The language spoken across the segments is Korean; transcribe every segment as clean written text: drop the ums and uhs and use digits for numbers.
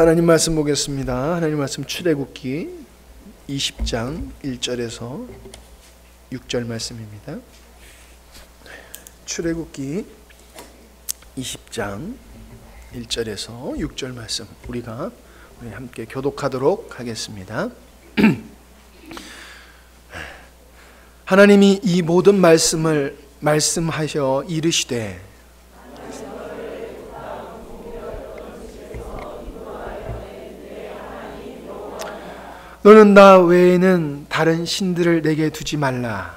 하나님 말씀 보겠습니다. 하나님 말씀 출애굽기 20장 1절에서 6절 말씀입니다. 출애굽기 20장 1절에서 6절 말씀 우리 함께 교독하도록 하겠습니다. 하나님이 이 모든 말씀을 말씀하셔 이르시되 너는 나 외에는 다른 신들을 내게 두지 말라.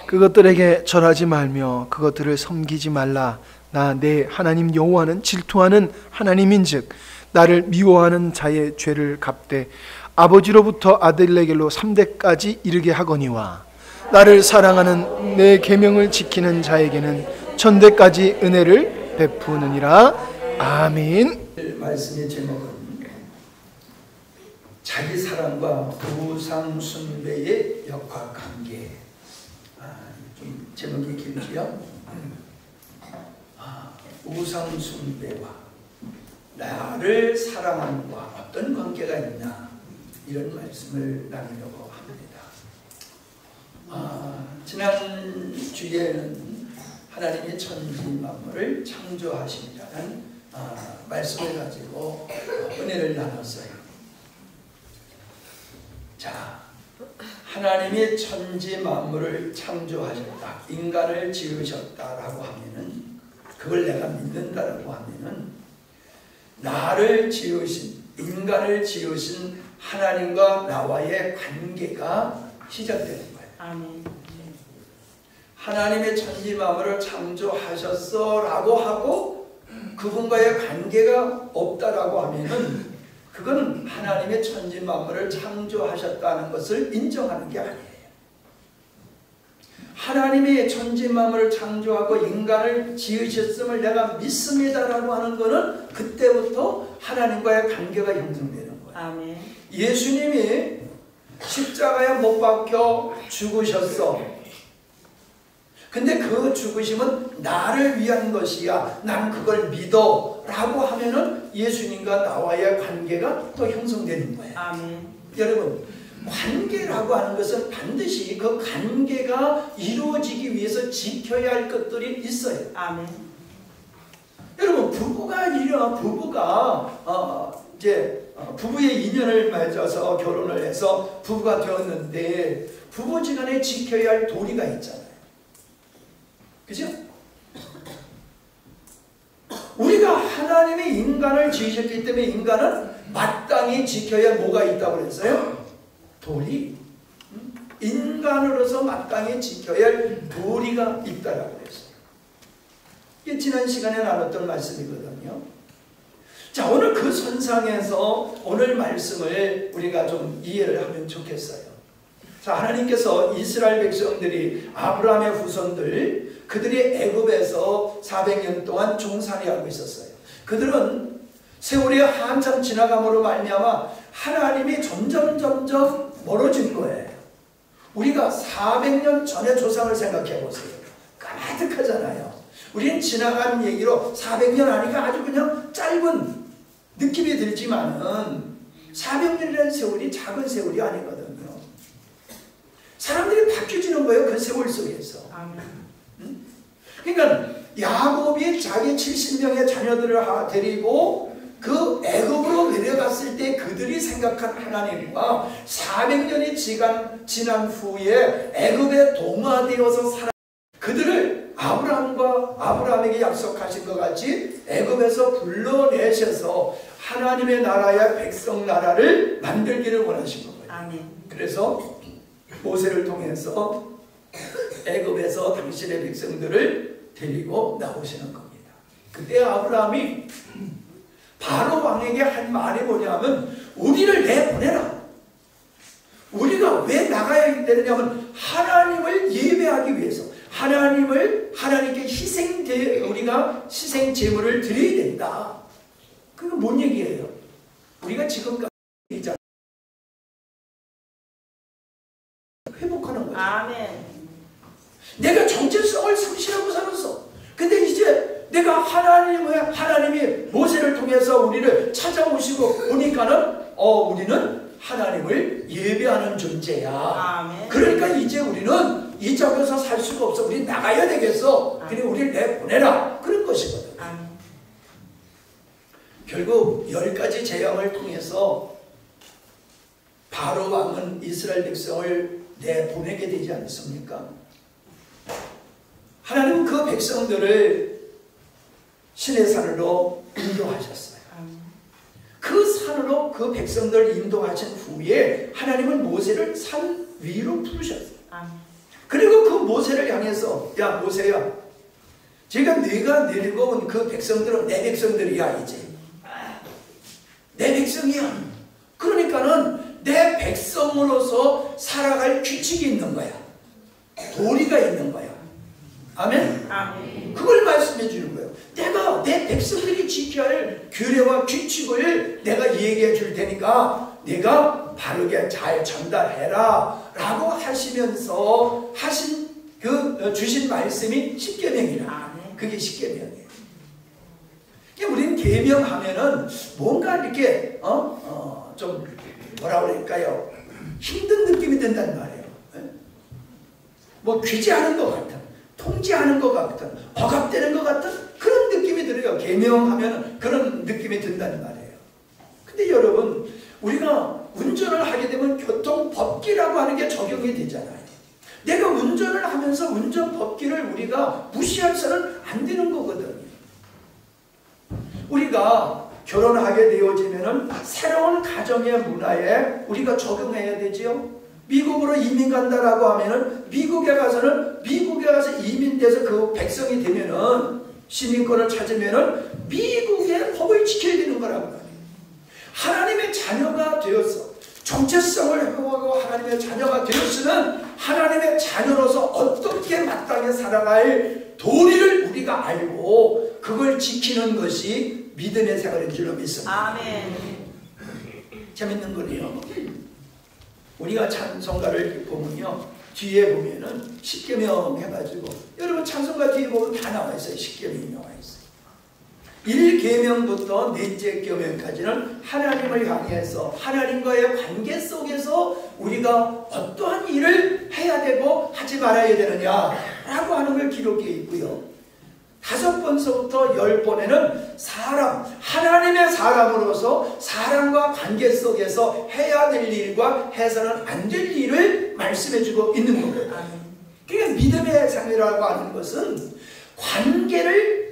그것들에게 절하지 말며 그것들을 섬기지 말라. 나 내 하나님 여호와는 질투하는 하나님인즉 나를 미워하는 자의 죄를 갚되 아버지로부터 아들에게로 3대까지 이르게 하거니와 나를 사랑하는 내 계명을 지키는 자에게는 천대까지 은혜를 베푸느니라. 아멘. 말씀의 제목은 자기 사랑과 우상 숭배의 역학관계. 좀 제목이 길지요. 우상 숭배와 나를 사랑함과 어떤 관계가 있나, 이런 말씀을 나누려고 합니다. 지난 주에는 하나님의 천지 만물을 창조하신다는 말씀을 가지고 은혜를 나눴어요. 자, 하나님의 천지 만물을 창조하셨다, 인간을 지으셨다라고 하면은, 그걸 내가 믿는다라고 하면은, 나를 지으신, 인간을 지으신 하나님과 나와의 관계가 시작되는 거예요. 아멘. 하나님의 천지 만물을 창조하셨어 라고 하고 그분과의 관계가 없다라고 하면은, 그거는 하나님의 천지 만물을 창조하셨다는 것을 인정하는 게 아니에요. 하나님의 천지 만물을 창조하고 인간을 지으셨음을 내가 믿습니다라고 하는 것은 그때부터 하나님과의 관계가 형성되는 거예요. 아멘. 예수님이 십자가에 못 박혀 죽으셨어. 근데 그 죽으심은 나를 위한 것이야, 난 그걸 믿어 라고 하면은 예수님과 나와의 관계가 또 형성되는 거예요. 아멘. 여러분, 관계라고 하는 것은 반드시 그 관계가 이루어지기 위해서 지켜야 할 것들이 있어요. 아멘. 여러분, 부부가 부부의 인연을 맺어서 결혼을 해서 부부가 되었는데 부부지간에 지켜야 할 도리가 있잖아요. 그죠? 우리가 하나님의 인간을 지으셨기 때문에 인간은 마땅히 지켜야 할 뭐가 있다고 그랬어요? 도리. 인간으로서 마땅히 지켜야 할 도리가 있다고 그랬어요. 이게 지난 시간에 나눴던 말씀이거든요. 자, 오늘 그 선상에서 오늘 말씀을 우리가 좀 이해를 하면 좋겠어요. 자, 하나님께서 이스라엘 백성들이, 아브라함의 후손들, 그들이 애굽에서 400년 동안 종살이하고 있었어요. 그들은 세월이 한참 지나감으로 말미암아 하나님이 점점 멀어진 거예요. 우리가 400년 전의 조상을 생각해 보세요. 까마득하잖아요. 우리는 지나간 얘기로 400년 하니까 아주 그냥 짧은 느낌이 들지만은 400년이라는 세월이 작은 세월이 아니거든요. 사람들이 바뀌어지는 거예요, 그 세월 속에서. 그러니까 야곱이 자기 70명의 자녀들을 데리고 그 애굽으로 내려갔을 때 그들이 생각한 하나님과 400년이 지난 후에 애굽에 동화되어서 그들을 아브라함에게 약속하신 것 같이 애굽에서 불러내셔서 하나님의 나라의 백성 나라를 만들기를 원하신 거예요. 아멘. 그래서 모세를 통해서 애굽에서 당신의 백성들을 데리고 나오시는 겁니다. 그때 아브라함이 바로 왕에게 한 말이 뭐냐면, 우리를 내보내라. 우리가 왜 나가야 되느냐면 하나님을 예배하기 위해서, 하나님께 우리가 희생 제물을 드려야 된다. 그건 뭔 얘기예요? 우리가 지금까지 회복하는 거죠. 아멘. 내가 정체성을 상실하고 살았어. 근데 이제 내가 하나님이 모세를 통해서 우리를 찾아오시고 오니까는 우리는 하나님을 예배하는 존재야. 아멘. 그러니까 이제 우리는 이 자리에서 살 수가 없어. 우리 나가야 되겠어. 그래 우리를 내보내라. 그런 것이거든. 아멘. 결국 10가지 재앙을 통해서 바로 왕은 이스라엘 백성을 내보내게 되지 않습니까? 하나님은 그 백성들을 신의 산으로 인도하셨어요. 그 산으로 그 백성들을 인도하신 후에 하나님은 모세를 산 위로 부르셨어요. 그리고 그 모세를 향해서 야 모세야, 내가 내리고 온 그 백성들은 내 백성들이야. 이제 내 백성이야. 그러니까는 내 백성으로서 살아갈 규칙이 있는 거야. 도리가 있는 거야. 아멘? 아멘. 그걸 말씀해 주는 거예요. 내가 내 백성들이 지켜야 할 규례와 규칙을 내가 얘기해 줄 테니까 내가 바르게 잘 전달해라 라고 하시면서 하신 주신 말씀이 십계명이라. 그게 십계명이에요. 우리는 계명하면은 뭔가 이렇게 좀 뭐라 그럴까요? 힘든 느낌이 든단 말이에요. 뭐 규제하는 것 같은, 통제하는 것 같은, 억압되는 것 같은 그런 느낌이 들어요. 계명하면 그런 느낌이 든단 말이에요. 근데 여러분, 우리가 운전을 하게 되면 교통법규라고 하는 게 적용이 되잖아요. 내가 운전을 하면서 운전법규를 우리가 무시해서는 안 되는 거거든요. 우리가 결혼하게 되어지면은 새로운 가정의 문화에 우리가 적응해야 되지요. 미국으로 이민 간다라고 하면은 미국에 가서 이민돼서 그 백성이 되면은 시민권을 찾으면은 미국의 법을 지켜야 되는 거라고 말해요. 하나님의 자녀가 되어서 정체성을 회복하고 하나님의 자녀가 되었으면 하나님의 자녀로서 어떻게 마땅히 살아갈 도리를 우리가 알고 그걸 지키는 것이 믿음의 생활인 줄로 믿습니다. 아멘. 재밌는 거네요. 우리가 찬송가를 보면요, 뒤에 보면은 십계명 해가지고, 여러분 찬송가 뒤에 보면 다 나와 있어요. 십계명이 나와 있어요. 1계명부터 4째 계명까지는 하나님을 향해서 하나님과의 관계 속에서 우리가 어떠한 일을 해야 되고 하지 말아야 되느냐라고 하는 걸 기록해 있고요. 5번서부터 10번에는 하나님의 사람으로서 사람과 관계 속에서 해야 될 일과 해서는 안 될 일을 말씀해 주고 있는 거거든요. 그러니까 믿음의 삶이라고 하는 것은 관계를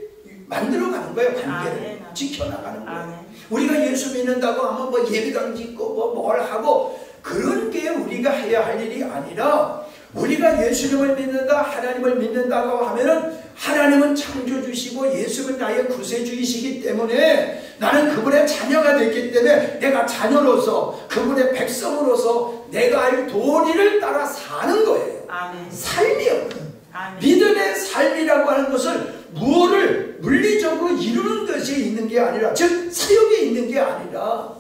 만들어가는 거예요. 관계를 지켜나가는 거예요. 우리가 예수 믿는다고 하면 뭐 예배당 짓고 뭘 하고 그런 게 우리가 해야 할 일이 아니라, 우리가 예수님을 믿는다, 하나님을 믿는다고 하면은 하나님은 창조주시고 예수는 나의 구세주이시기 때문에 나는 그분의 자녀가 됐기 때문에 내가 자녀로서 그분의 백성으로서 내가 할 도리를 따라 사는 거예요. 아멘. 삶이요. 아멘. 믿음의 삶이라고 하는 것을 무엇을 물리적으로 이루는 것이 있는 게 아니라, 즉 사역이 있는 게 아니라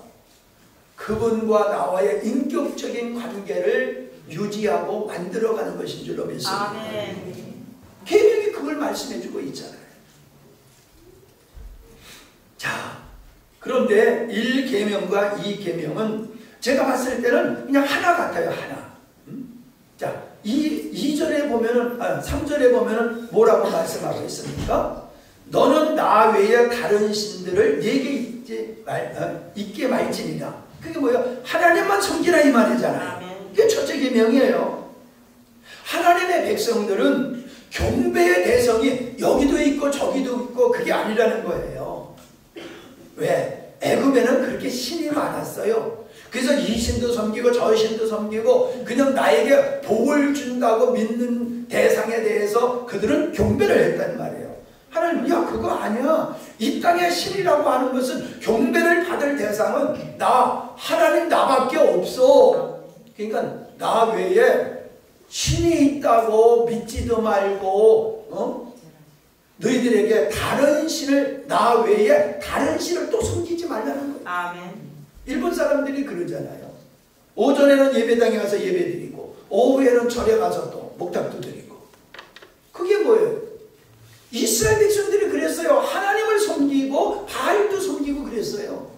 그분과 나와의 인격적인 관계를 유지하고 만들어가는 것인 줄로 믿습니다. 아멘. 계명이 그걸 말씀해주고 있잖아요. 자, 그런데 1계명과 2계명은 제가 봤을 때는 그냥 하나 같아요. 하나. 자, 2절에 보면은 3절에 보면은 뭐라고 말씀하고 있습니까? 너는 나 외에 다른 신들을 내게 있게 말지니라. 그게 뭐예요? 하나님만 섬기라 이 말이잖아요. 이게 첫째 계명이에요. 하나님의 백성들은 경배의 대상이 여기도 있고 저기도 있고 그게 아니라는 거예요. 왜? 애굽에는 그렇게 신이 많았어요. 그래서 이 신도 섬기고 저 신도 섬기고 그냥 나에게 복을 준다고 믿는 대상에 대해서 그들은 경배를 했단 말이에요. 하나님, 야 그거 아니야. 이 땅의 신이라고 하는 것은 경배를 받을 대상은 하나님 나밖에 없어. 그러니까 나 외에 신이 있다고 믿지도 말고 너희들에게 다른 신을, 나 외에 다른 신을 또 섬기지 말라는 거예요. 아멘. 일본 사람들이 그러잖아요. 오전에는 예배당에 가서 예배드리고 오후에는 절에 가서 또 목탁도 드리고. 그게 뭐예요? 이스라엘 백성들이 그랬어요. 하나님을 섬기고 바알도 섬기고 그랬어요.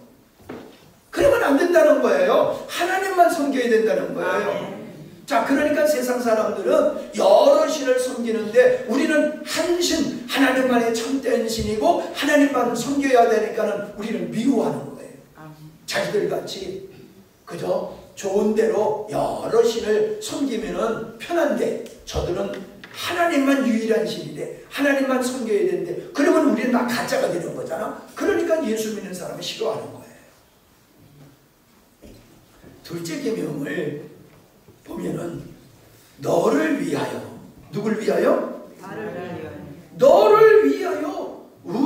그러면 안 된다는 거예요. 하나님만 섬겨야 된다는 거예요. 자, 그러니까 세상 사람들은 여러 신을 섬기는데 우리는 한 신, 하나님만의 참된 신이고 하나님만 섬겨야 되니까는 우리는 미워하는 거예요. 자기들 같이 그저 좋은 대로 여러 신을 섬기면은 편한데 저들은 하나님만 유일한 신이래. 하나님만 섬겨야 되는데 그러면 우리는 다 가짜가 되는 거잖아. 그러니까 예수 믿는 사람을 싫어하는 거예요. 둘째 계명을 보면은 너를 위하여. 누굴 위하여? 나를 위하여. 너를 위하여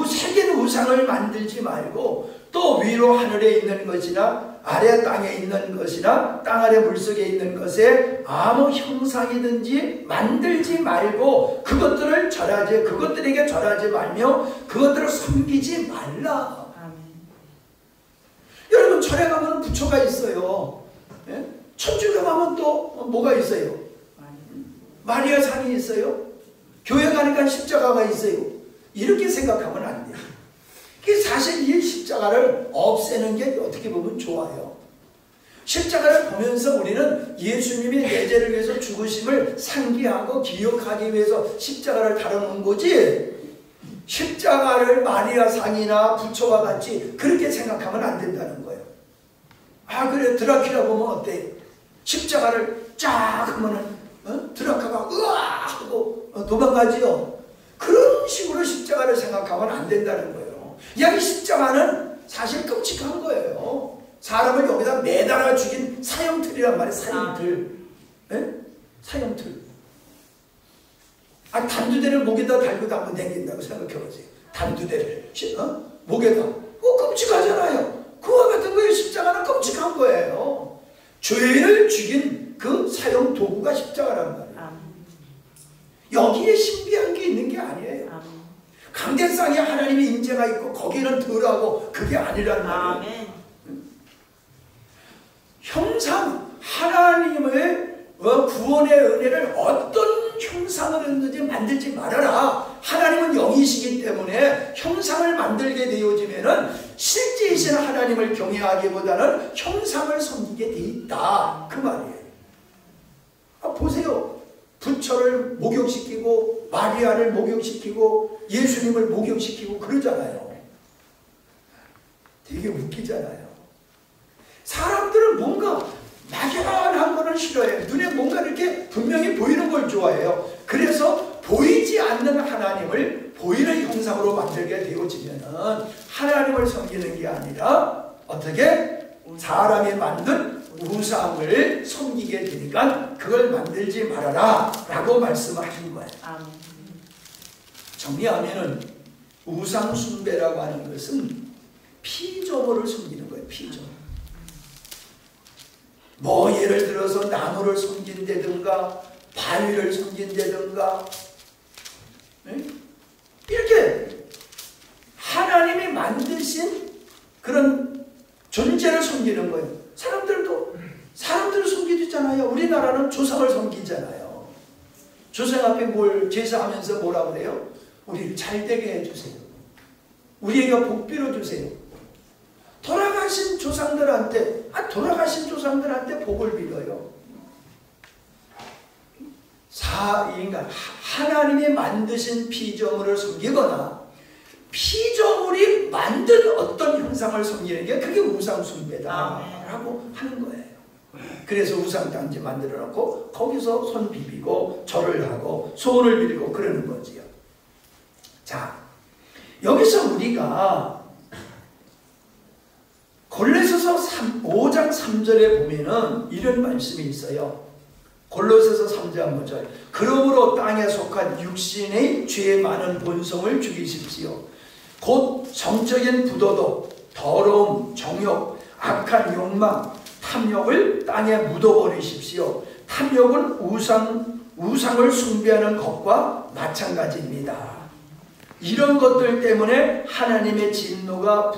새긴 우상을 만들지 말고 또 위로 하늘에 있는 것이나 아래 땅에 있는 것이나 땅 아래 물속에 있는 것에 아무 형상이든지 만들지 말고 그것들에게 절하지 말며 그것들을 섬기지 말라. 여러분 절에 가면 부처가 있어요. 예? 천주교 가면 또 뭐가 있어요? 마리아 상이 있어요. 교회 가니까 십자가가 있어요. 이렇게 생각하면 안 돼요. 사실 이 십자가를 없애는 게 어떻게 보면 좋아요. 십자가를 보면서 우리는 예수님이 내 죄를 위해서 죽으심을 상기하고 기억하기 위해서 십자가를 다루는 거지, 십자가를 마리아 상이나 부처와 같이 그렇게 생각하면 안 된다는 거예요. 아, 그래, 드라큘라 보면 어때? 십자가를 쫙 하면은 드라큘라가 으아 하고 도망가지요. 그런 식으로 십자가를 생각하면 안 된다는 거예요. 이 십자가는 사실 끔찍한 거예요. 사람을 여기다 매달아 죽인 사형틀이란 말이에요. 사형틀. 네? 사형틀. 아, 단두대를 목에다 달고 한번 댕긴다고 생각해보세요. 단두대를 목에다. 끔찍하잖아요. 그와 같은 거예요. 십자가는 끔찍한 거예요. 죄를 죽인 그 사형 도구가 십자가란 말이에요. 여기에 신비한 게 있는 게 아니에요. 강대상에 하나님의 인재가 있고 거기는 덜하고 그게 아니란 말이에요. 형상, 하나님의 구원의 은혜를 어떤 형상을 했는지 만들지 말아라. 하나님은 영이시기 때문에 형상을 만들게 되어지면은 실제이신 하나님을 경외하기보다는 형상을 섬기게 돼 있다. 그 말이에요. 보세요. 부처를 목욕시키고 마리아를 목욕시키고 예수님을 목욕시키고 그러잖아요. 되게 웃기잖아요. 사람들은 뭔가 막연한 거는 싫어해요. 눈에 뭔가 이렇게 분명히 보이는 걸 좋아해요. 그래서 보이지 않는 하나님을 보이는 형상으로 만들게 되어지면은 하나님을 섬기는 게 아니라 어떻게? 사람이 만든 우상을 섬기게 되니까 그걸 만들지 말아라 라고 말씀을 하신 거예요. 정리하면은 우상 숭배라고 하는 것은 피조물을 섬기는 거예요. 피조물. 뭐 예를 들어서 나무를 섬긴다든가 바위를 섬긴다든가 이렇게 하나님이 만드신 그런 존재를 섬기는 거예요. 사람들을 섬기잖아요. 우리나라는 조상을 섬기잖아요. 조상 앞에 뭘 제사하면서 뭐라 그래요? 우리를 잘되게 해주세요. 우리에게 복 빌어주세요. 돌아가신 조상들한테 복을 빌어요. 하나님이 만드신 피조물을 섬기거나 피조물이 만든 어떤 형상을 섬기는 게 그게 우상숭배다라고 하는 거예요. 그래서 우상단지 만들어 놓고 거기서 손 비비고 절을 하고 소원을 빌고 그러는 거지요. 자, 여기서 우리가 골로새서 5장 3절에 보면은 이런 말씀이 있어요. 골로새서 3장 5절. 그러므로 땅에 속한 육신의 죄 많은 본성을 죽이십시오. 곧 정적인 부도도 더러움, 정욕, 악한 욕망, 탐욕을 땅에 묻어버리십시오. 탐욕은 우상을 숭배하는 것과 마찬가지입니다. 이런 것들 때문에 하나님의 진노가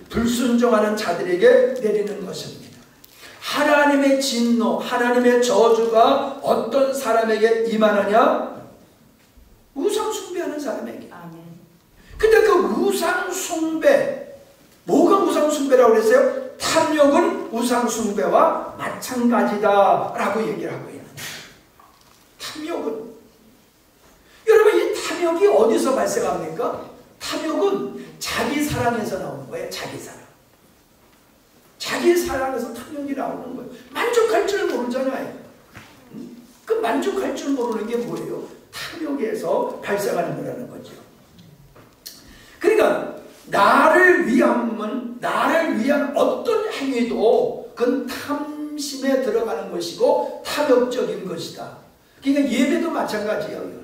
불순종하는 자들에게 내리는 것입니다. 하나님의 진노, 하나님의 저주가 어떤 사람에게 임하느냐? 우상 숭배하는 사람에게. 근데 그 우상 숭배, 뭐가 우상 숭배라고 그랬어요? 탐욕은 우상 숭배와 마찬가지다라고 얘기를 하고 있는 거예요. 탐욕은, 여러분, 이 탐욕이 어디서 발생합니까? 탐욕은 자기 사랑에서 나오는 거예요. 자기 사랑. 자기 사랑에서 탐욕이 나오는 거예요. 만족할 줄 모르잖아요. 그 만족할 줄 모르는 게 뭐예요? 탐욕에서 발생하는 거라는 거죠. 그러니까 나를 위한 어떤 행위도 그건 탐심에 들어가는 것이고 탐욕적인 것이다. 그러니까 예배도 마찬가지예요.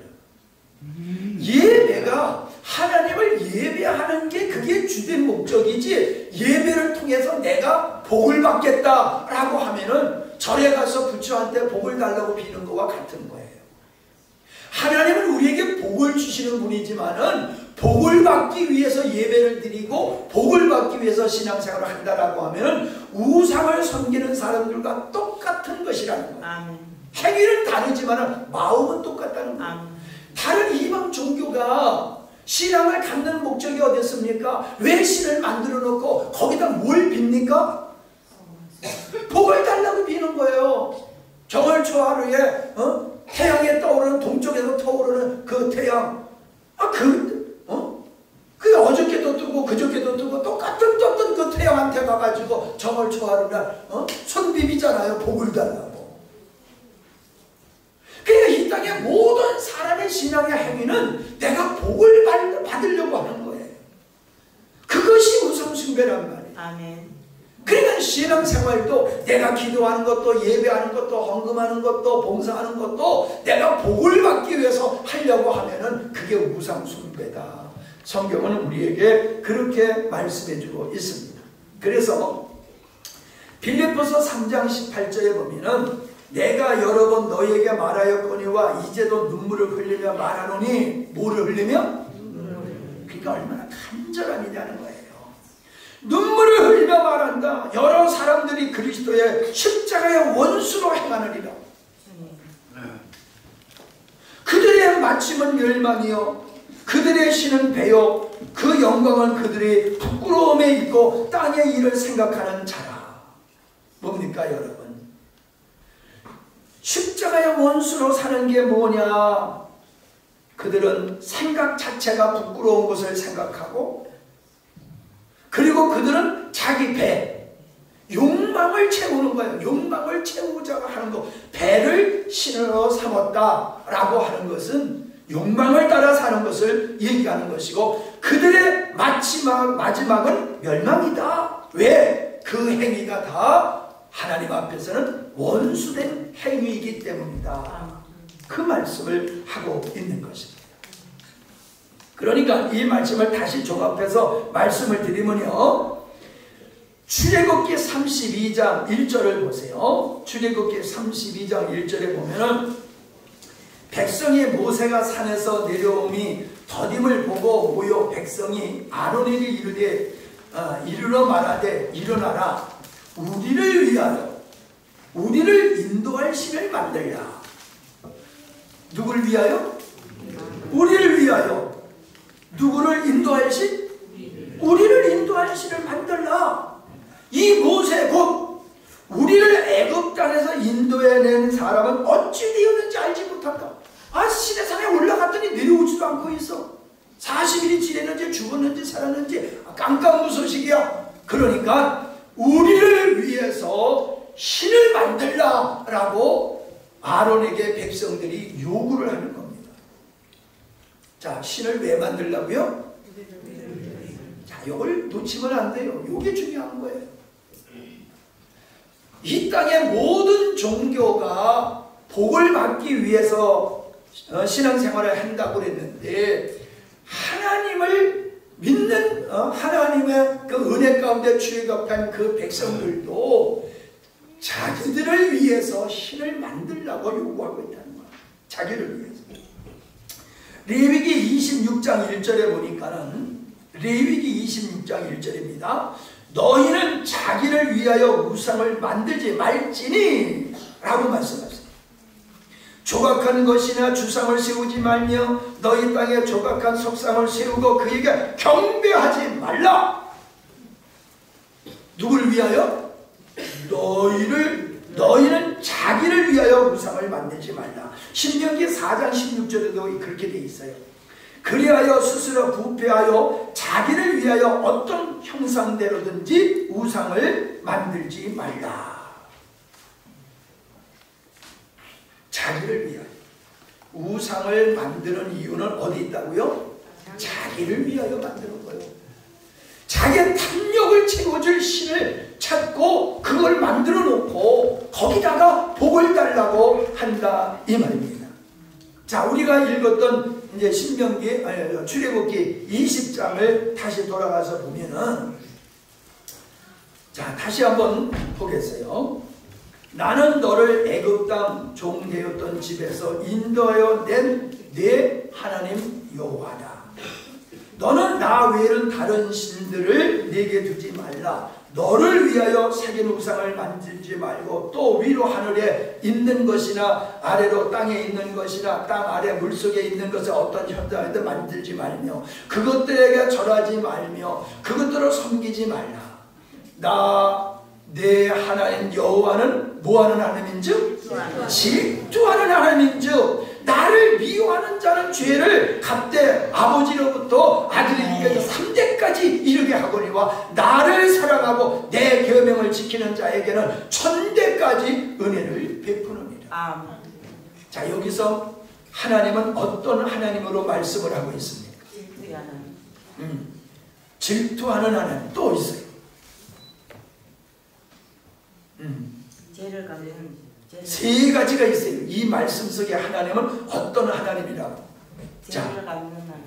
예배가 하나님을 예배하는 게 그게 주된 목적이지, 예배를 통해서 내가 복을 받겠다라고 하면은 절에 가서 부처한테 복을 달라고 비는 거와 같은 거예요. 하나님은 우리에게 복을 주시는 분이지만은 복을 받기 위해서 예배를 드리고 복을 받기 위해서 신앙생활을 한다라고 하면은 우상을 섬기는 사람들과 똑같은 것이라는 거예요. 아멘. 행위는 다르지만은 마음은 똑같다는 거예요. 아멘. 다른 이방 종교가 신앙을 갖는 목적이 어딨습니까? 왜 신을 만들어 놓고 거기다 뭘 빕니까? 복을 달라고 비는 거예요. 정월 초하루에 태양에 떠오르는, 동쪽에서 떠오르는 그 태양, 그 어저께도 뜨고 그저께도 뜨고 똑같은 떴던 그 태양한테 가가지고 정월 초하루날 손 비비잖아요. 복을 달라고. 그러니까 이 땅의 모든 사람의 신앙의 행위는 내가 복을 받으려고 하는 거예요. 그것이 우상숭배란 말이에요. 아멘. 그러니까 신앙생활도 내가 기도하는 것도, 예배하는 것도, 헌금하는 것도, 봉사하는 것도 내가 복을 받기 위해서 하려고 하면은 그게 우상숭배다. 성경은 우리에게 그렇게 말씀해주고 있습니다. 그래서 빌립보서 3장 18절에 보면은 내가 여러 번 너희에게 말하였거니와 이제도 눈물을 흘리며 말하노니, 뭐를 흘리며? 그러니까 얼마나 간절함이냐는 거예요. 눈물을 흘리며 말한다. 여러 사람들이 그리스도의 십자가의 원수로 행하느니라. 그들의 마침은 멸망이요 그들의 신은 배요 그 영광은 그들의 부끄러움에 있고 땅의 일을 생각하는 자라. 뭡니까 여러분? 십자가의 원수로 사는 게 뭐냐? 그들은 생각 자체가 부끄러운 것을 생각하고, 그리고 그들은 자기 배, 욕망을 채우는 거예요. 욕망을 채우자고 하는 거. 배를 신으로 삼았다라고 하는 것은 욕망을 따라 사는 것을 얘기하는 것이고, 그들의 마지막은 멸망이다. 왜? 그 행위가 다 하나님 앞에서는 원수된 행위이기 때문이다. 그 말씀을 하고 있는 것입니다. 그러니까 이 말씀을 다시 종합해서 말씀을 드리면요, 출애굽기 32장 1절을 보세요. 출애굽기 32장 1절에 보면은 백성이 모세가 산에서 내려오니 더딤을 보고 모여 백성이 아론에게 이르되 이르러 말하되 일어나라 우리를 위하여 우리를 인도할 신을 만들라. 누구를 위하여? 우리를 위하여. 누구를 인도할 신? 우리를 인도할 신을 만들라. 이 모세 곧 우리를 애굽 땅에서 인도해낸 사람은 어찌 되었는지 알지 못한다. 시내산에 올라갔더니 내려오지도 않고 있어. 40일이 지냈는지 죽었는지 살았는지 깜깜무소식이야. 그러니까 우리를 위해서 신을 만들라 라고 아론에게 백성들이 요구를 하는 겁니다. 자, 신을 왜 만들라고요? 자, 이걸 놓치면 안 돼요. 이게 중요한 거예요. 이 땅의 모든 종교가 복을 받기 위해서 신앙생활을 한다고 그랬는데, 하나님을 믿는 하나님의 그 은혜 가운데 출애굽한 그 백성들도 자기들을 위해서 신을 만들라고 요구하고 있다는 거야. 자기를 위해서. 레위기 26장 1절에 보니까는, 레위기 26장 1절입니다. 너희는 자기를 위하여 우상을 만들지 말지니 라고 말씀하셨어요. 조각한 것이나 주상을 세우지 말며 너희 땅에 조각한 석상을 세우고 그에게 경배하지 말라. 누구를 위하여? 너희는 자기를 위하여 우상을 만들지 말라. 신명기 4장 16절에도 그렇게 돼 있어요. 그리하여 스스로 부패하여 자기를 위하여 어떤 형상대로든지 우상을 만들지 말라. 자기를 위하여. 우상을 만드는 이유는 어디 있다고요? 자기를 위하여 만드는 거예요. 자기의 탐욕을 채워줄 신을 찾고 그걸 만들어 놓고 거기다가 복을 달라고 한다 이 말입니다. 자, 우리가 읽었던 이제 신명기 출애굽기 20장을 다시 돌아가서 보면은, 자, 다시 한번 보겠어요. 나는 너를 애굽 땅 종되었던 집에서 인도하여 낸 네 하나님 여호와다. 너는 나 외에는 다른 신들을 내게 두지 말라. 너를 위하여 새긴 우상을 만들지 말고 또 위로 하늘에 있는 것이나 아래로 땅에 있는 것이나 땅 아래 물속에 있는 것을 어떤 형상에도 만들지 말며 그것들에게 절하지 말며 그것들을 섬기지 말라. 나 내 하나님 여호와는 뭐하는 하나님인즉? 질투하는 하나님인즉 나를 미워하는 자는 죄를 갓대 아버지로부터 아들에게 3대까지 이르게 하거니와 나를 사랑하고 내 계명을 지키는 자에게는 1000대까지 은혜를 베푸느니라. 자, 여기서 하나님은 어떤 하나님으로 말씀을 하고 있습니까? 질투하는 하나님 또 있어요. 죄를 갚는 세 가지가 있어요. 이 말씀 속에 하나님은 어떤 하나님이라고. 자,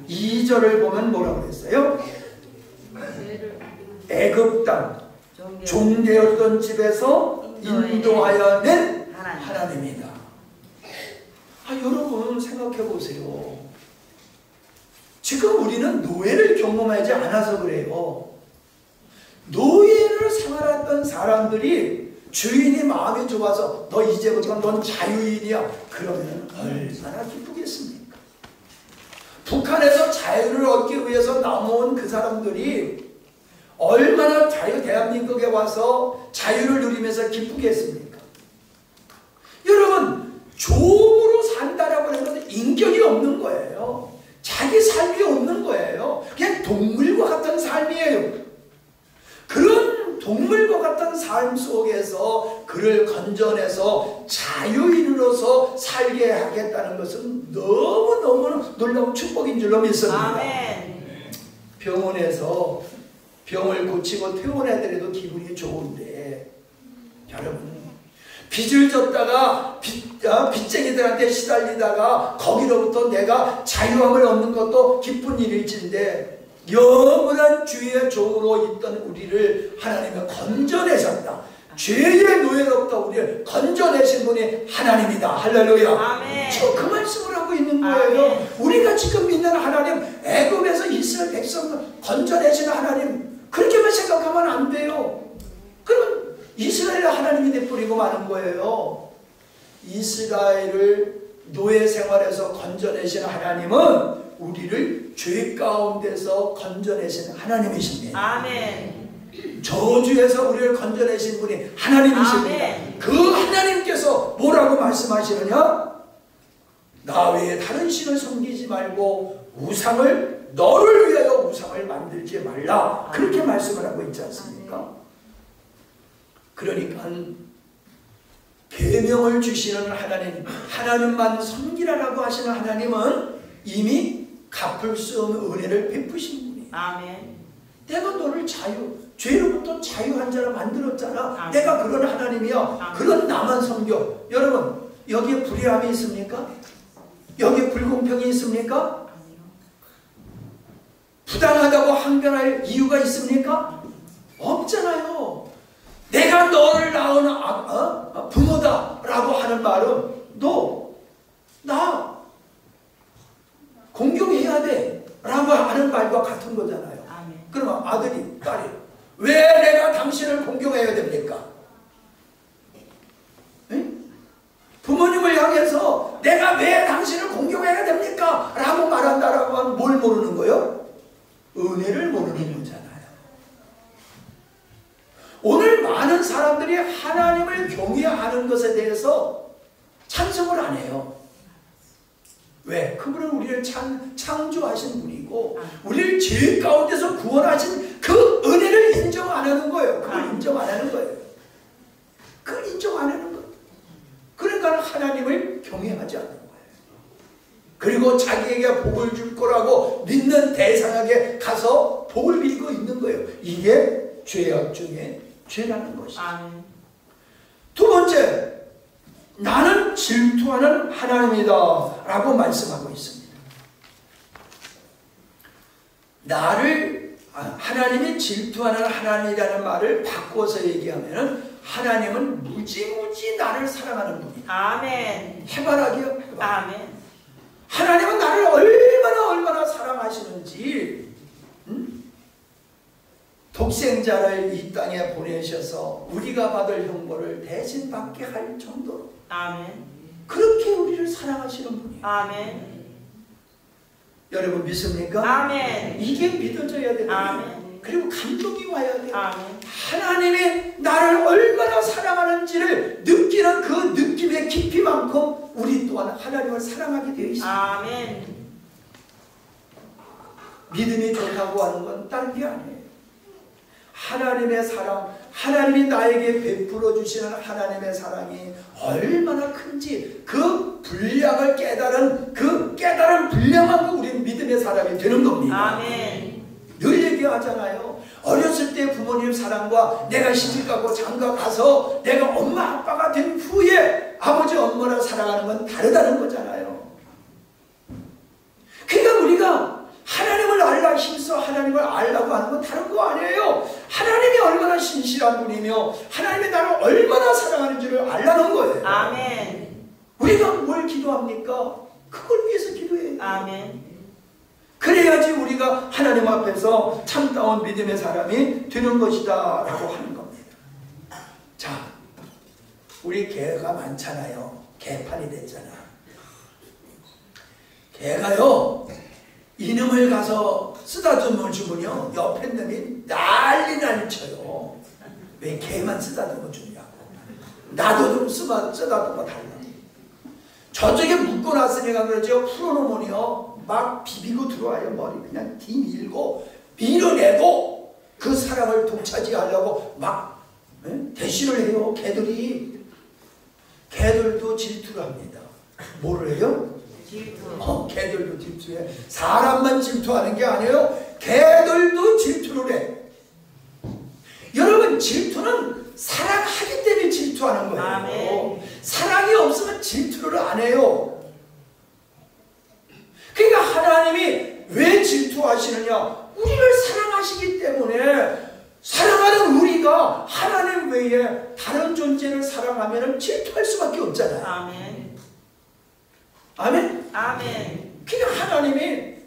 2절을 보면 뭐라고 그랬어요? 애굽 땅 종되었던 집에서 인도하여 낸 하나님이다. 여러분 생각해 보세요. 지금 우리는 노예를 경험하지 않아서 그래요. 노예를 생활했던 사람들이 주인이 마음이 좋아서 너 이제부터 넌 자유인이야 그러면 얼마나 기쁘겠습니까? 북한에서 자유를 얻기 위해서 남아온 그 사람들이 얼마나 대한민국에 와서 자유를 누리면서 기쁘겠습니까? 여러분, 종으로 산다라고 하는 인격이 없는 거예요. 자기 삶이 없는 거예요. 그냥 동물과 같은 삶이에요. 그런 동물과 같은 삶 속에서 그를 건져내서 자유인으로서 살게 하겠다는 것은 너무너무 놀라운 축복인 줄로 믿습니다. 아멘. 병원에서 병을 고치고 퇴원해더라도 기분이 좋은데, 여러분 빚을 졌다가 빚쟁이들한테 시달리다가 거기로부터 내가 자유함을 얻는 것도 기쁜 일일진데 영원한 주의 종으로 있던 우리를 하나님은 건져내셨다. 죄의 노예로부터 우리를 건져내신 분이 하나님이다. 할렐루야. 아멘. 저 그 말씀을 하고 있는 거예요. 아멘. 우리가 지금 믿는 하나님, 애굽에서 이스라엘 백성을 건져내신 하나님, 그렇게만 생각하면 안 돼요. 그러면 이스라엘 하나님이 돼버리고 마는 거예요. 이스라엘을 노예 생활에서 건져내신 하나님은 우리를 죄 가운데서 건져내신 하나님이십니다. 아멘. 저주에서 우리를 건져내신 분이 하나님이십니다. 아멘. 그 하나님께서 뭐라고 말씀하시느냐? 나 외에 다른 신을 섬기지 말고 우상을, 너를 위하여 우상을 만들지 말라. 그렇게 말씀을 하고 있지 않습니까? 그러니까 계명을 주시는 하나님, 하나님만 섬기라라고 하시는 하나님은 이미 갚을 수 없는 은혜를 베푸신 분이에요. 아멘. 내가 너를 죄로부터 자유한 자로 만들었잖아. 아멘. 내가 그런 하나님이야. 아멘. 그런 나만 섬겨. 여러분, 여기에 불의함이 있습니까? 여기에 불공평이 있습니까? 부당하다고 항변할 이유가 있습니까? 없잖아요. 내가 너를 낳은 부모다라고 하는 말은 나 공경해야 돼 라고 하는 말과 같은 거잖아요. 아멘. 그러면 아들이 딸이 왜 내가 당신을 공경해야 됩니까? 부모님을 향해서 내가 왜 당신을 공경해야 됩니까? 라고 말한다라고 하면 뭘 모르는 거예요? 은혜를 모르는 거잖아요. 오늘 많은 사람들이 하나님을 경외하는 것에 대해서 찬성을 안 해요. 왜? 그분은 우리를 창조하신 분이고 우리를 죄 가운데서 구원하신 그 은혜를 인정 안 하는 거예요. 그걸 인정 안 하는 거예요. 그걸 인정 안 하는 거예요. 그러니까 하나님을 경외하지 않는 거예요. 그리고 자기에게 복을 줄 거라고 믿는 대상에게 가서 복을 빌고 있는 거예요. 이게 죄악 중에 죄라는 것이죠. 두 번째, 나는 질투하는 하나님이다 라고 말씀하고 있습니다. 하나님이 질투하는 하나님이라는 말을 바꿔서 얘기하면 하나님은 무지무지 나를 사랑하는 분이다. 아멘. 해바라기요. 아멘. 하나님은 나를 얼마나 사랑하시는지 독생자를 이 땅에 보내셔서 우리가 받을 형벌을 대신 받게 할 정도로 아멘. 그렇게 우리를 사랑하시는 분이에요. 아멘. 여러분 믿습니까? 아멘. 이게 믿어져야 돼요. 아멘. 그리고 감동이 와야 돼요. 아멘. 하나님이 나를 얼마나 사랑하는지를 느끼는 그 느낌의 깊이만큼 우리 또한 하나님을 사랑하게 되어 있습니다. 아멘. 믿음이 좋다고 하는 건 다른 게 아니에요. 하나님의 사랑, 하나님이 나에게 베풀어 주시는 하나님의 사랑이 얼마나 큰지 그 분량을 깨달은 그 깨달은 분량만큼 우리는 믿음의 사람이 되는 겁니다. 아멘. 늘 얘기하잖아요. 어렸을 때 부모님 사랑과 내가 시집가고 장가 가서 내가 엄마 아빠가 된 후에 아버지 엄마를 사랑하는 건 다르다는 거잖아요. 그러니까 우리가 하나님을 알라 힘써 하나님을 알라고 하는 건 다른 거 아니에요. 하나님이 얼마나 신실한 분이며 하나님이 나를 얼마나 사랑하는지를 알라는 거예요. 아멘. 우리가 뭘 기도합니까? 그걸 위해서 기도해요. 아멘. 그래야지 우리가 하나님 앞에서 참다운 믿음의 사람이 되는 것이다 라고 하는 겁니다. 자, 우리 개가 많잖아요. 개판이 됐잖아. 개가요 이놈을 가서 쓰다듬어 주면요 옆에 놈이 난리 쳐요. 왜 개만 쓰다듬어 주냐고. 나도 좀 쓰다듬어 달라고. 저쪽에 묶어놨으니까 그러죠. 풀어놓으면요 막 비비고 들어와요. 머리 그냥 뒤밀고 밀어내고 그 사람을 독차지하려고 막 대시를 해요. 개들이. 개들도 질투를 합니다. 뭐를 해요? 질투. 개들도 질투해. 사람만 질투하는 게 아니에요. 개들도 질투를 해. 여러분 질투는 사랑하기 때문에 질투하는 거예요. 아멘. 사랑이 없으면 질투를 안 해요. 그러니까 하나님이 왜 질투하시느냐? 우리를 사랑하시기 때문에 사랑하는 우리가 하나님 외에 다른 존재를 사랑하면 질투할 수밖에 없잖아요. 아멘. 아멘? 아멘. 그러니까 하나님이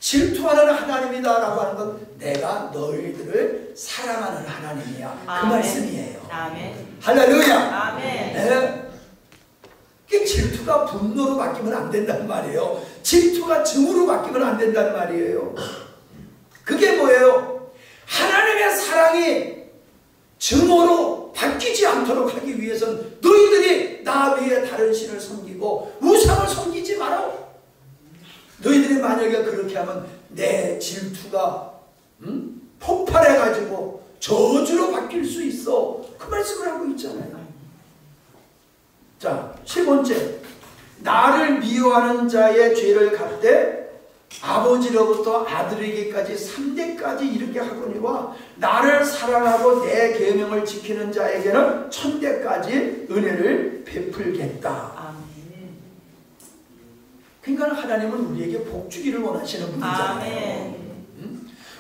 질투하는 하나님이다라고 하는 건 내가 너희들을 사랑하는 하나님이야. 그 아멘. 말씀이에요. 아멘. 할렐루야. 아멘. 네. 그 질투가 분노로 바뀌면 안 된단 말이에요. 질투가 증오로 바뀌면 안 된단 말이에요. 그게 뭐예요? 하나님의 사랑이 증오로 바뀌지 않도록 하기 위해서는 너희들이 나 위에 다른 신을 섬기고 우상을 섬기지 마라. 너희들이 만약에 그렇게 하면 내 질투가 폭발해가지고 저주로 바뀔 수 있어. 그 말씀을 하고 있잖아요. 자, 세 번째, 나를 미워하는 자의 죄를 갚되 아버지로부터 아들에게까지 3대까지 이렇게 하거니와 나를 사랑하고 내 계명을 지키는 자에게는 1000대까지 은혜를 베풀겠다. 아멘. 그러니까 하나님은 우리에게 복 주기를 원하시는 분이잖아요. 아멘.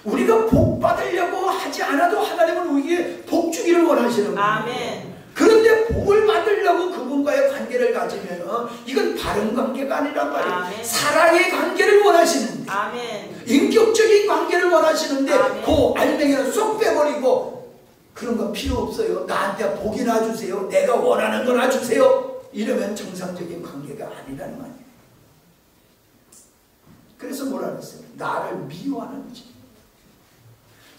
우리가 복 받으려고 하지 않아도 하나님은 우리에게 복 주기를 원하시는 분이에요. 아멘. 그런데 복을 받으려고 그분 그분과의 관계를 가지면 이건 바른 관계가 아니란 말이에요. 아멘. 사랑의 관계를 원하시는데, 아멘. 인격적인 관계를 원하시는데 아멘. 그 알맹이는 쏙 빼버리고 그런 거 필요 없어요. 나한테 복이나 주세요. 내가 원하는 거나 주세요. 이러면 정상적인 관계가 아니라는 말이에요. 그래서 뭐라 그랬어요? 나를 미워하는 지.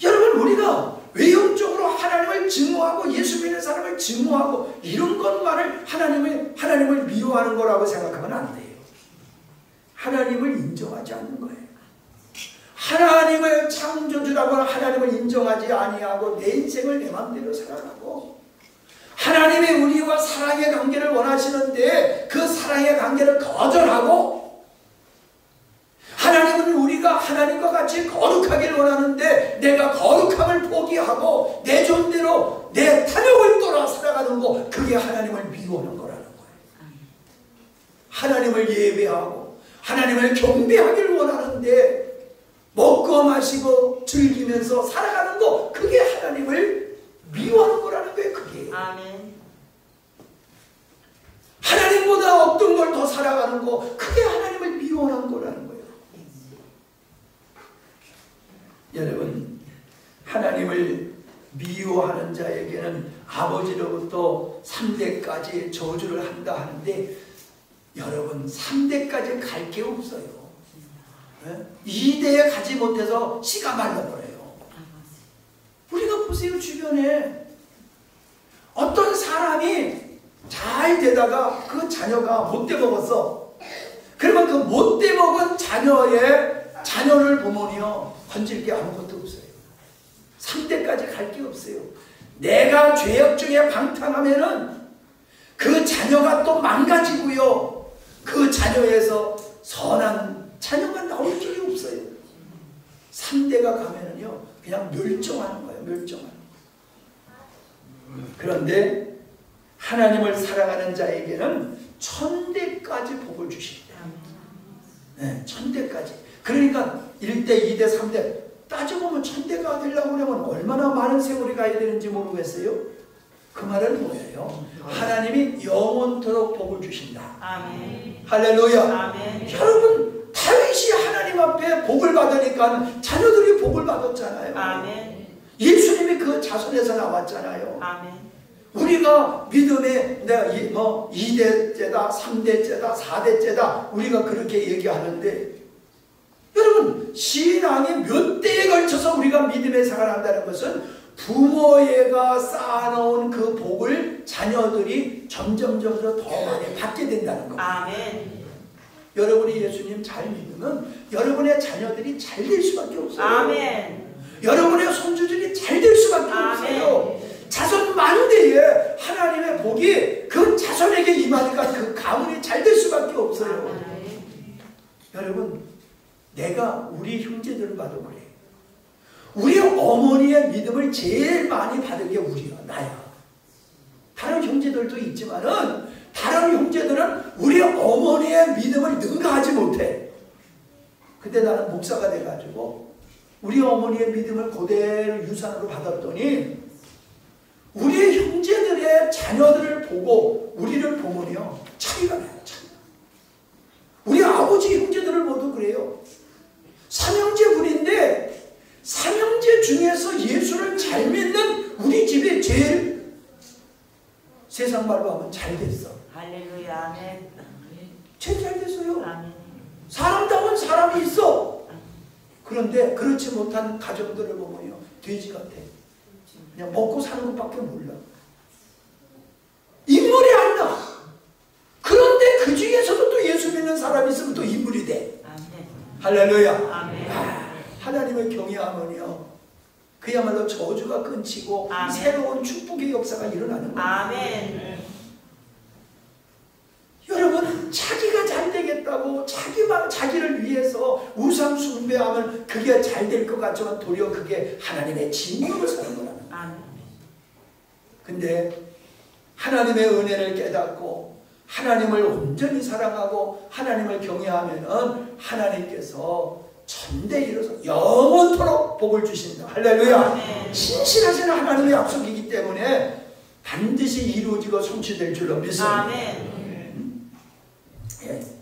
여러분, 우리가 외형적으로 하나님을 증오하고 예수 믿는 사람을 증오하고 이런 것만을 하나님을 미워하는 거라고 생각하면 안 돼요. 하나님을 인정하지 않는 거예요. 하나님을 창조주라고 하나님을 인정하지 아니하고 내 인생을 내 마음대로 살아가고, 하나님의 우리와 사랑의 관계를 원하시는데 그 사랑의 관계를 거절하고, 하나님은 우리가 하나님과 같이 거룩하기를 원하는데 내가 거룩함을 포기하고 내 존대로 내 탐욕을 따라 살아가는 거, 그게 하나님을 미워하는 거라는 거예요. 하나님을 예배하고 하나님을 경배하기를 원하는데 먹고 마시고 즐기면서 살아가는 거, 그게 하나님을 미워하는 거라는 거예요. 그게 아멘. 하나님보다 어떤 걸 더 살아가는 거, 그게 하나님을 미워하는 거라는 거예요. 여러분, 하나님을 미워하는 자에게는 아버지로부터 3대까지 저주를 한다 하는데, 여러분 3대까지 갈 게 없어요. 2대에 가지 못해서 씨가 말라버려요. 우리가 보세요. 주변에 어떤 사람이 잘 되다가 그 자녀가 못돼 먹었어. 그러면 그 못돼 먹은 자녀를 보면요, 건질 게 아무것도 없어요. 3대까지 갈 게 없어요. 내가 죄악 중에 방탕하면은 그 자녀가 또 망가지고요, 그 자녀에서 선한 자녀가 나올 길이 없어요. 3대가 가면은요 그냥 멸종하는 거예요. 멸종하는 거예요. 그런데 하나님을 사랑하는 자에게는 1000대까지 복을 주신다. 네, 1000대까지. 그러니까 1대, 2대, 3대 따져보면 1000대가 되려고 하면 얼마나 많은 세월이 가야 되는지 모르겠어요. 그 말은 뭐예요? 하나님이 영원토록 복을 주신다. 아멘. 할렐루야. 아멘. 여러분, 다윗이 하나님 앞에 복을 받으니까 자녀들이 복을 받았잖아요. 아멘. 예수님이 그 자손에서 나왔잖아요. 아멘. 우리가 믿음의 내가 2대째다, 3대째다, 4대째다 우리가 그렇게 얘기하는데, 여러분, 신앙이 몇 대에 걸쳐서 우리가 믿음의 생활을 한다는 것은 부모애가 쌓아놓은 그 복을 자녀들이 점점 더 많이 받게 된다는 겁니다. 아멘. 여러분이 예수님 잘 믿으면 여러분의 자녀들이 잘 될 수밖에 없어요. 아멘. 여러분의 손주들이 잘 될 수밖에 없어요. 자손 만대에 하나님의 복이 그 자손에게 임하니까 그 가문이 잘 될 수밖에 없어요. 아멘. 여러분, 내가 우리 형제들을 봐도 그래. 우리 어머니의 믿음을 제일 많이 받은 게 우리야, 나야. 다른 형제들도 있지만은 다른 형제들은 우리 어머니의 믿음을 능가하지 못해. 근데 나는 목사가 돼가지고 우리 어머니의 믿음을 그대로 유산으로 받았더니 우리 형제들의 자녀들을 보고 우리를 보면요 차이가 나요. 차이가. 우리 아버지 형제들을 모두 그래요. 삼형제분인데 삼형제 중에서 예수를 잘 믿는 우리 집이 제일, 세상 말로 하면 잘 됐어. 할렐루야. 아멘. 제일 잘 됐어요. 아멘. 사람다운 사람이 있어. 그런데 그렇지 못한 가정들을 보면요 돼지 같아. 그냥 먹고 사는 것밖에 몰라. 인물이 안 나. 그런데 그 중에서도 또 예수 믿는 사람이 있으면 또 인물이 돼. 아멘. 할렐루야. 아멘. 하나님을 경외하면요 그야말로 저주가 끊치고 아멘. 새로운 축복의 역사가 일어나는 거예요. 아멘. 여러분, 자기가 잘 되겠다고 자기를 위해서 우상 숭배하면 그게 잘 될 것 같지만 도리어 그게 하나님의 진노를 사는 거라는 거예요. 아멘. 근데 하나님의 은혜를 깨닫고 하나님을 온전히 사랑하고 하나님을 경외하면은 하나님께서 천대 이뤄서 영원토록 복을 주신다. 할렐루야. 아멘. 신실하신 하나님의 약속이기 때문에 반드시 이루어지고 성취될 줄로 믿습니다. 아멘. 예.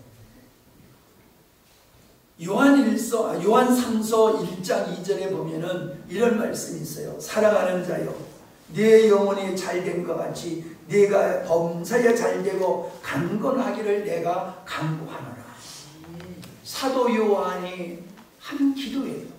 요한 3서 1장 2절에 보면은 이런 말씀이 있어요. 사랑하는 자여, 내 영혼이 잘된 것 같이 네가 범사에 잘되고 강건하기를 내가 간구하노라. 사도 요한이 한 기도예요.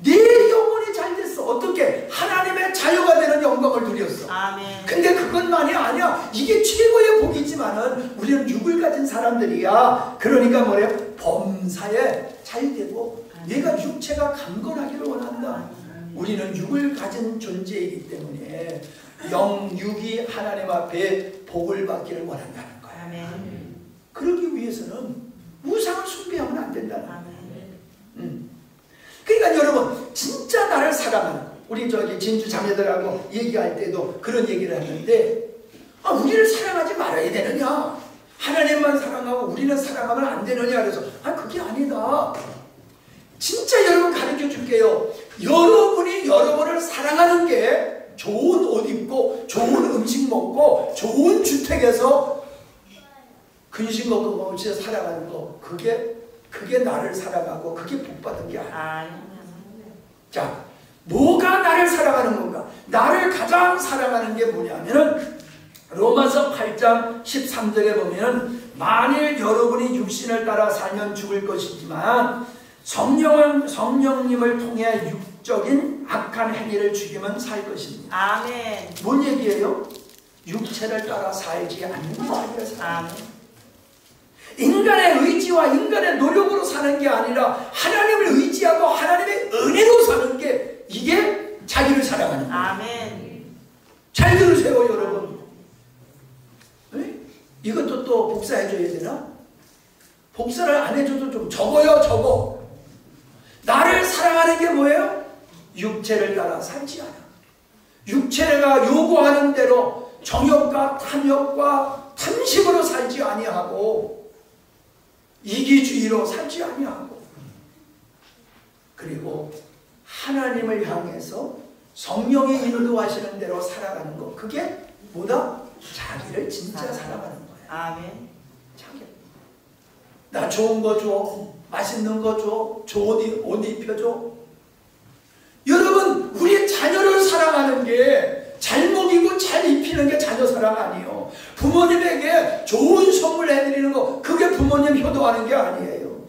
내 영혼이 잘됐어. 어떻게? 하나님의 자녀가 되는 영광을 누렸어. 아멘. 근데 그것만이 아니야. 이게 최고의 복이지만은 우리는 육을 가진 사람들이야. 그러니까 뭐래요? 범사에 잘되고 내가 육체가 강건하기를 원한다. 우리는 육을 가진 존재이기 때문에 영육이 하나님 앞에 복을 받기를 원한다는 거야. 아멘. 그러기 위해서는 우상을 숭배하면 안 된다는 거야. 아멘. 그러니까 여러분, 진짜 나를 사랑하는, 우리 저기 진주 자매들하고 얘기할 때도 그런 얘기를 하는데, 우리를 사랑하지 말아야 되느냐? 하나님만 사랑하고 우리는 사랑하면 안 되느냐? 그래서 그게 아니다. 진짜 여러분 가르쳐 줄게요. 여러분이 여러분을 사랑하는 게 좋은 옷 입고 좋은 음식 먹고 좋은 주택에서 근심 걱정 없이 살아가는 거, 그게 나를 사랑하고 그게 복받은 게 아니야. 자, 뭐가 나를 사랑하는 건가? 나를 가장 사랑하는 게 뭐냐면은 로마서 8장 13절에 보면은 만일 여러분이 육신을 따라 살면 죽을 것이지만 성령님을 통해 육적인 악한 행위를 죽이면 살 것입니다. 아멘. 뭔 얘기예요? 육체를 따라 살지 않는 게 아니라 사는 거예요. 인간의 의지와 인간의 노력으로 사는 게 아니라 하나님을 의지하고 하나님의 은혜로 사는 게, 이게 자기를 사랑하는 거예요. 아멘. 잘 들으세요 여러분. 네? 이것도 또 복사해줘야 되나? 복사를 안 해줘도 좀 적어요. 적어. 나를 사랑하는 게 뭐예요? 육체를 따라 살지 않아. 육체가 요구하는 대로 정욕과 탐욕과 탐심으로 살지 아니하고 이기주의로 살지 아니하고, 그리고 하나님을 향해서 성령이 인도하시는 대로 살아가는 거, 그게 뭐다? 자기를 진짜 사랑하는 거야. 아멘. 자기. 나 좋은 거 줘, 맛있는 거 줘, 좋은 옷 입혀줘. 여러분, 우리 자녀를 사랑하는 게, 잘 먹이고 잘 입히는 게 자녀 사랑 아니에요. 부모님에게 좋은 선물 해드리는 거, 그게 부모님 효도하는 게 아니에요.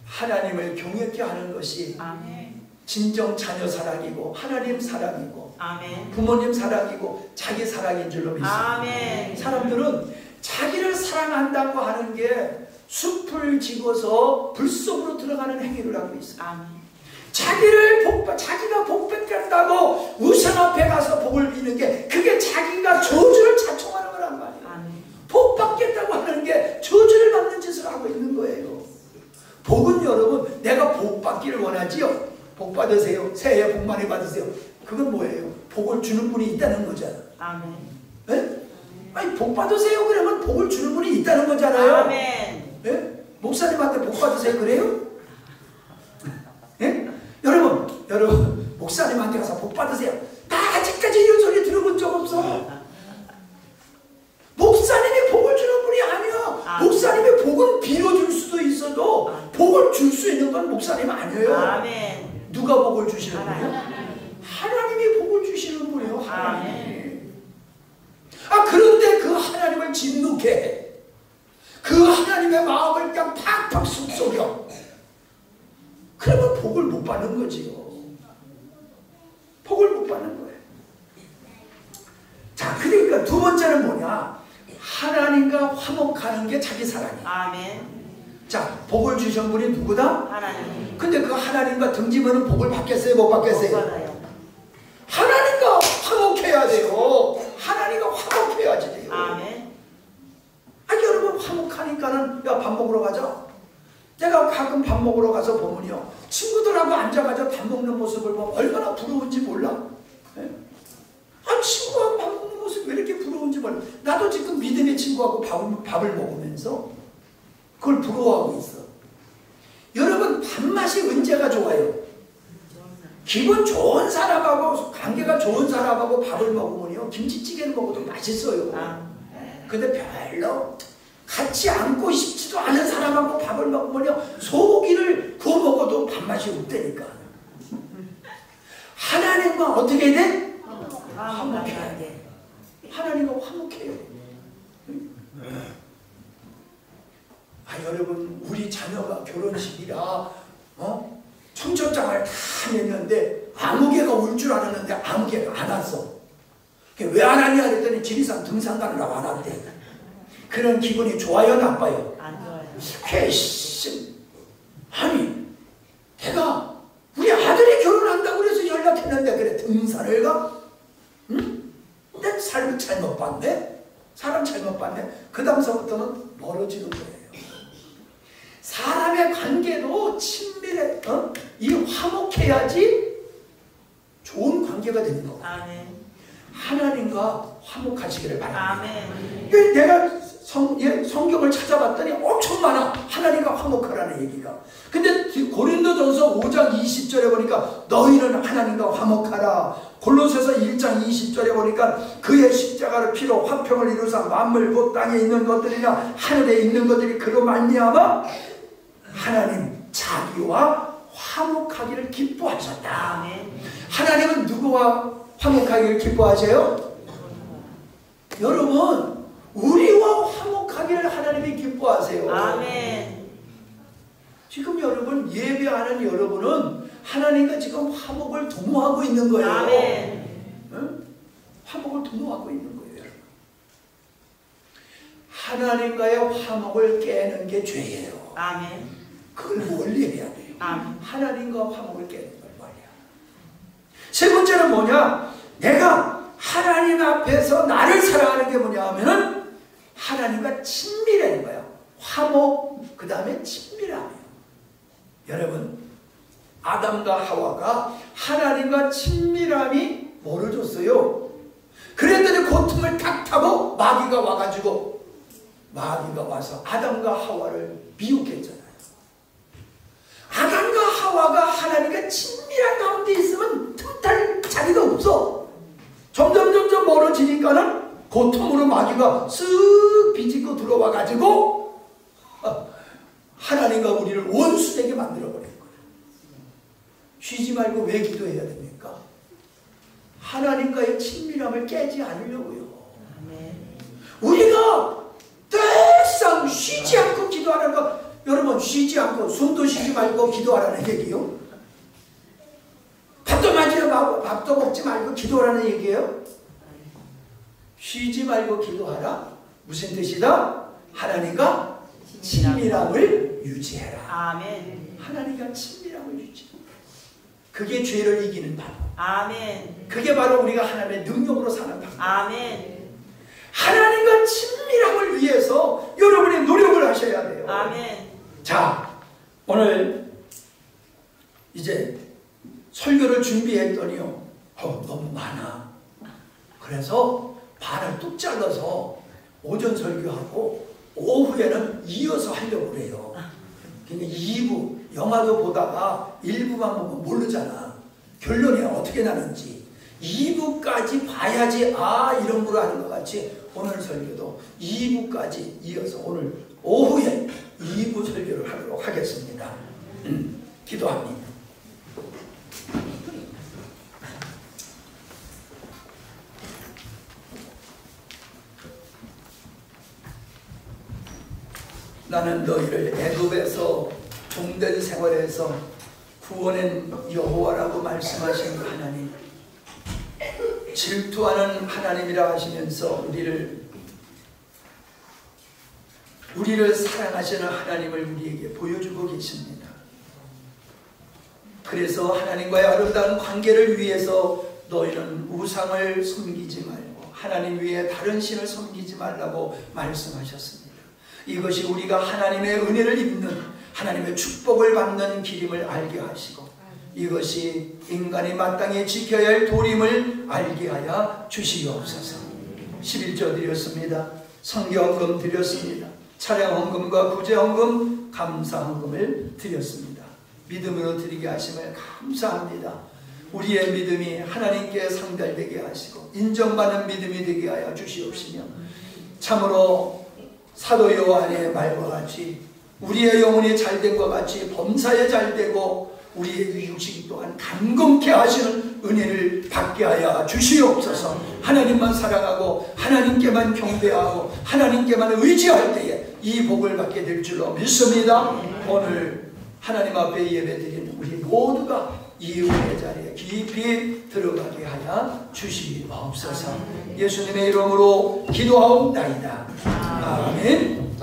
하나님을 경외케 하는 것이 아멘. 진정 자녀 사랑이고 하나님 사랑이고 아멘. 부모님 사랑이고 자기 사랑인 줄로 믿습니다. 아멘. 사람들은 자기를 사랑한다고 하는 게 숲을 지고서 불 속으로 들어가는 행위를 하고 있어요. 아멘. 자기가 복 받겠다고 우상 앞에 가서 복을 비는 게, 그게 자기가 저주를 자청하는 거란 말이에요. 아멘. 복 받겠다고 하는 게 저주를 받는 짓을 하고 있는 거예요. 복은 여러분, 내가 복 받기를 원하지요. 복 받으세요. 새해 복 많이 받으세요. 그건 뭐예요? 복을 주는 분이 있다는 거잖아. 아멘. 네? 아니, 복 받으세요 그러면 복을 주는 분이 있다는 거잖아요. 아멘. 네? 목사님한테 복 받으세요 그래요? 네? 여러분 목사님한테 가서 복 받으세요. 나 아직까지 이런 소리 들어본 적 없어. 목사님이 복을 주는 분이 아니야. 목사님이 복은 빌어줄 수도 있어도 복을 줄 수 있는 건 목사님 아니에요. 아멘. 누가 복을 주시는 분이에요? 하나님이 복을 주시는 분이에요. 하나님이. 그런데 그 하나님을 진노케 해. 그 하나님의 마음을 그냥 팍팍 쑥속여. 그러면 복을 못 받는 거지요. 복을 못 받는 거예요. 자, 그러니까 두 번째는 뭐냐? 하나님과 화목하는 게 자기 사랑이에요. 아멘. 자, 복을 주신 분이 누구다? 하나님. 근데 그 하나님과 등지면은 복을 받겠어요? 못 받겠어요? 못 받아요. 하나님과 화목해야 돼요. 하나님과 화목해야지 돼요. 아멘. 여러분, 화목하니까는 야, 밥 먹으러 가자. 제가 가끔 밥 먹으러 가서 보면요, 친구들하고 앉아가지고 밥 먹는 모습을 보면 얼마나 부러운지 몰라. 네? 친구하고 밥 먹는 모습이 왜 이렇게 부러운지 몰라. 나도 지금 믿음의 친구하고 밥을 먹으면서 그걸 부러워하고 있어. 여러분, 밥맛이 언제가 좋아요? 기분 좋은 사람하고 관계가 좋은 사람하고 밥을 먹으면요 김치찌개를 먹어도 맛있어요. 근데 별로 같이 앉고 싶지도 않은 사람하고 밥을 먹으면요 소고기를 구워 먹어도 밥맛이 없다니까. 하나님과 어떻게 해야 돼? 화목해야 돼. 하나님과 화목해요. 여러분 우리 자녀가 결혼식이라 청첩장을 다 냈는데 아무개가 올 줄 알았는데 아무개가 안 왔어. 왜 안 왔냐 그랬더니 지리산 등산 가느라고 안 왔대. 그런 기분이 좋아요 나빠요? 안 좋아요. 괘씸. 아니 내가 우리 아들이 결혼한다고 그래서 연락했는데 그래 등산을 가? 응? 내 삶을 잘못 봤네? 사람 잘못 봤네? 그 다음서부터는 멀어지는 거예요. 사람의 관계도 친밀해, 이 화목해야지 좋은 관계가 되는 거고. 아멘. 하나님과 화목하시기를 바랍니다. 아멘. 내가 성경을 찾아봤더니 엄청 많아. 하나님과 화목하라는 얘기가. 근데 고린도전서 5장 20절에 보니까 너희는 하나님과 화목하라. 골로새서 1장 20절에 보니까 그의 십자가를 피로 화평을 이루사 만물 곧 땅에 있는 것들이나 하늘에 있는 것들이 그로 말미암아 하나님 자기와 화목하기를 기뻐하셨다. 아멘. 하나님은 누구와 화목하기를 기뻐하세요? 여러분 우리와 화목하기를 하나님이 기뻐하세요. 아멘. 지금 여러분 예배하는 여러분은 하나님과 지금 화목을 도모하고 있는 거예요. 아멘. 응? 화목을 도모하고 있는 거예요. 여러분. 하나님과의 화목을 깨는 게 죄예요. 아멘. 그걸 멀리해야 돼요. 아멘. 하나님과 화목을 깨는 걸 멀리해야 돼요. 세 번째는 뭐냐? 내가 하나님 앞에서 나를 사랑하는 게 뭐냐 하면은 하나님과 친밀한 거예요. 화목, 그 다음에 친밀함이에요. 여러분 아담과 하와가 하나님과 친밀함이 뭐를 줬어요? 그랬더니 고통을 탁 타고 마귀가 와가지고 마귀가 와서 아담과 하와를 미혹했잖아요. 아담과 하와가 하나님과 친밀한 가운데 있으면 틈탈 자리가 없어. 점점 멀어지니까는 고통으로 마귀가 쓱 비집고 들어와가지고 하나님과 우리를 원수되게 만들어버린 거예요. 쉬지 말고 왜 기도해야 됩니까? 하나님과의 친밀함을 깨지 않으려고요. 우리가 늘상 쉬지 않고 기도하는 거, 여러분 쉬지 않고 숨도 쉬지 말고 기도하라는 얘기요? 밥도 먹지 말고 기도하라는 얘기예요? 쉬지 말고 기도하라. 무슨 뜻이다? 하나님과 친밀함을 유지해라. 아멘. 하나님과 친밀함을 유지. 그게 죄를 이기는 방법. 아멘. 그게 바로 우리가 하나님의 능력으로 사는 방법. 아멘. 하나님과 친밀함을 위해서 여러분이 노력을 하셔야 돼요. 아멘. 자, 오늘 이제 설교를 준비했더니요, 너무 많아. 그래서 반을 뚝 잘라서 오전 설교하고 오후에는 이어서 하려고 그래요. 그러니까 2부, 영화도 보다가 1부만 보면 모르잖아. 결론이 어떻게 나는지. 2부까지 봐야지 이런 거로 하는 것 같이 오늘 설교도 2부까지 이어서 오늘 오후에 2부 설교를 하도록 하겠습니다. 기도합니다. 나는 너희를 애굽에서 종된 생활에서 구원한 여호와라고 말씀하신 하나님, 질투하는 하나님이라 하시면서 우리를 사랑하시는 하나님을 우리에게 보여주고 계십니다. 그래서 하나님과의 아름다운 관계를 위해서 너희는 우상을 섬기지 말고 하나님 외에 다른 신을 섬기지 말라고 말씀하셨습니다. 이것이 우리가 하나님의 은혜를 입는, 하나님의 축복을 받는 길임을 알게 하시고 이것이 인간이 마땅히 지켜야 할 도림을 알게 하여 주시옵소서. 11조 드렸습니다. 성경헌금 드렸습니다. 차량헌금과 구제헌금, 감사헌금을 드렸습니다. 믿음으로 드리게 하심을 감사합니다. 우리의 믿음이 하나님께 상달되게 하시고 인정받는 믿음이 되게 하여 주시옵시며, 참으로 사도 요한의 말과 같이 우리의 영혼이 잘된 것 같이 범사에 잘되고 우리의 육신이 또한 강건케 하시는 은혜를 받게 하여 주시옵소서. 하나님만 사랑하고 하나님께만 경배하고 하나님께만 의지할 때에 이 복을 받게 될 줄로 믿습니다. 오늘 하나님 앞에 예배드리는 우리 모두가 이 은혜 자리에 깊이 들어가게 하여 주시옵소서. 예수님의 이름으로 기도하옵나이다. 아멘.